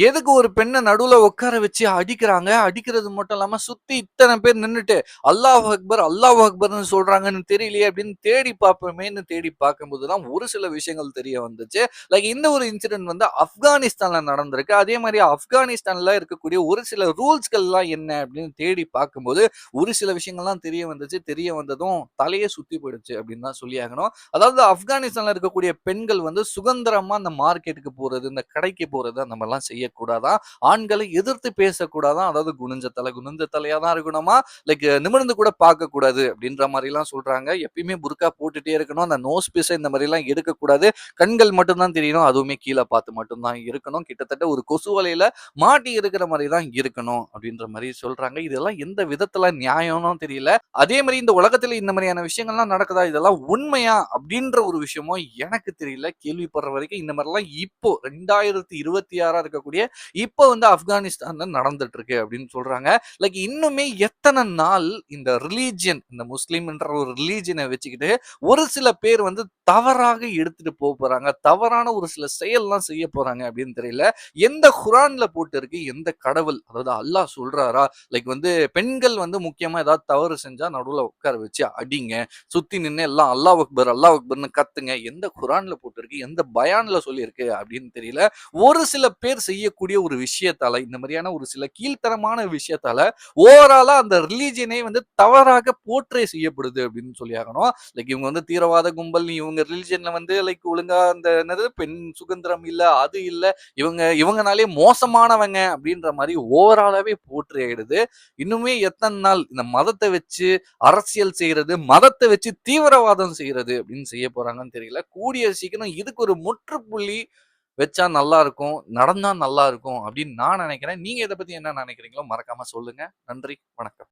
எதுக்கு ஒரு பெண்ண நடுவுல உட்கார வச்சு அடிக்கிறாங்க. அடிக்கிறது மட்டும் இல்லாம சுத்தி இத்தன பேர் நின்னுட்டு, அல்லாஹ் அக்பர், அல்லாஹ் அக்பர்ன்னு சொல்றாங்கன்னு தெரியலையே அப்படின்னு தேடி பார்ப்போமேன்னு தேடி பார்க்கும்போது தான் ஒரு சில விஷயங்கள் தெரிய வந்துச்சு. லைக் இந்த ஒரு இன்சிடென்ட் வந்து ஆப்கானிஸ்தான்ல நடந்திருக்கு. அதே மாரி ஆப்கானிஸ்தான்ல இருக்கக்கூடிய ஒரு சில ரூல்ஸ்கள்லாம் என்ன அப்படின்னு தேடி பார்க்கும்போது, ஒரு சில விஷயங்கள்லாம் தெரிய வந்துச்சு. தெரிய வந்ததும் தலையே சுத்தி போயிடுச்சு அப்படின்னு தான் சொல்லியாகணும். அதாவது ஆப்கானிஸ்தான்ல இருக்கக்கூடிய பெண்கள் வந்து சுதந்திரமா அந்த மார்க்கெட்டுக்கு போறது, இந்த கடைக்கு போறது அந்த மாரிலாம் செய்யக்கூடாதாம். ஆண்களை எதிர்த்து பேசக்கூடாதாம். அதாவது குனிஞ்ச தலையா தான் இருக்கணுமா, லைக் நிமிர்ந்து கூட பார்க்கக்கூடாது அப்படின்ற மாரிலாம் சொல்றாங்க. எப்பயுமே புர்கா போட்டுட்டே இருக்கணும். அந்த நோஸ் பீஸ இந்த மாரிலாம் எடுக்கக்கூடாது. கண்கள் மட்டும் தான் தெரியணும். அதுவுமே கீழ பார்த்து மட்டும் தான் இருக்கணும். கிட்டத்தட்ட ஒரு கொசு வலையில மாட்டி இருக்கிற மாரி தான் இருக்கணும் அப்படின்ற மாரி சொல்றாங்க. இதெல்லாம் எந்த விதத்துல நியாயம்னு தெரியல. அதே மாரி இந்த உலகத்துல இந்த மாரியான விஷயங்கள்லாம் நடக்குதா? இதெல்லாம் உண்மையா? அப்படின்ற ஒரு விஷயமும் எனக்கு தெரியல. கேள்விப்படுற வரைக்கும் இந்த மாரிலாம் இப்போ 2026 இருக்கக்கூடிய இப்போ வந்து ஆப்கானிஸ்தான்ல நடந்துட்டு இருக்கு அப்படின்னு சொல்றாங்க. லைக் இன்னுமே எத்தன நாள் இந்த ரிலிஜியன் இந்த முஸ்லிம்ன்ற ஒரு ரிலிஜியன வச்சுக்கிட்டு ஒரு சில பேர் வந்து தவறாக எடுத்துட்டு போறாங்க. தவறான ஒரு சில செயல்லாம் செய்ய போறாங்க அப்படின்னு தெரியல. எந்த குரான்ல போட்டு இருக்கு? எந்த கடவுள் அதாவது அல்லாஹ் சொல்றாரா? லைக் வந்து பெண்கள் வந்து முக்கியமா ஏதாவது தவறு செஞ்சா நடுவுல உட்கார வச்சு அடிங்க. சுத்தி நின்னு எல்லாம் அல்லாஹ் அக்பர், அல்லாஹ் அக்பர்ன்னு கத்துங்க. எந்த குரான்ல போட்டிருக்கு? எந்த பயான்ல சொல்லியிருக்கு? அப்படின்னு தெரியல. ஒரு சில பேர் செய்யக்கூடிய ஒரு விஷயத்தால, இந்த மாதிரியான ஒரு சில கீழ்த்தரமான விஷயத்தால, ஓவராலா அந்த ரிலிஜியனே வந்து தவறாக போர்ட்ரே செய்யப்படுது அப்படின்னு சொல்லி ஆகணும். லைக் இவங்க வந்து தீவிரவாத கும்பல், இவங்க ரிலிஜியன்ல வந்து லைக் ஒழுங்கா அந்த என்னது பெண் சுதந்திரம் இல்ல, அது இல்ல, இவங்கனாலே மோசமானவங்க அப்படின்ற மாரி ஓவராலாவே போர்ட்ரே ஆயிடுது. இன்னுமே எத்தன நாள் இந்த மதத்த வச்சு அரசியல் செய்றது, மதத்த வச்சு தீவிரவாதம் செய்றது அப்படின்னு செய்ய போறாங்கன்னு தெரியல. கூடிய சீக்கிரம் இதுக்கு ஒரு முற்றுப்புள்ளி வச்சா நல்லா இருக்கும். நடந்தா நல்லா இருக்கும் அப்படின்னு நான் நினைக்கிறேன். நீங்க இத பத்தி என்ன நினைக்கிறீங்களோ மறக்காம சொல்லுங்க. நன்றி. வணக்கம்.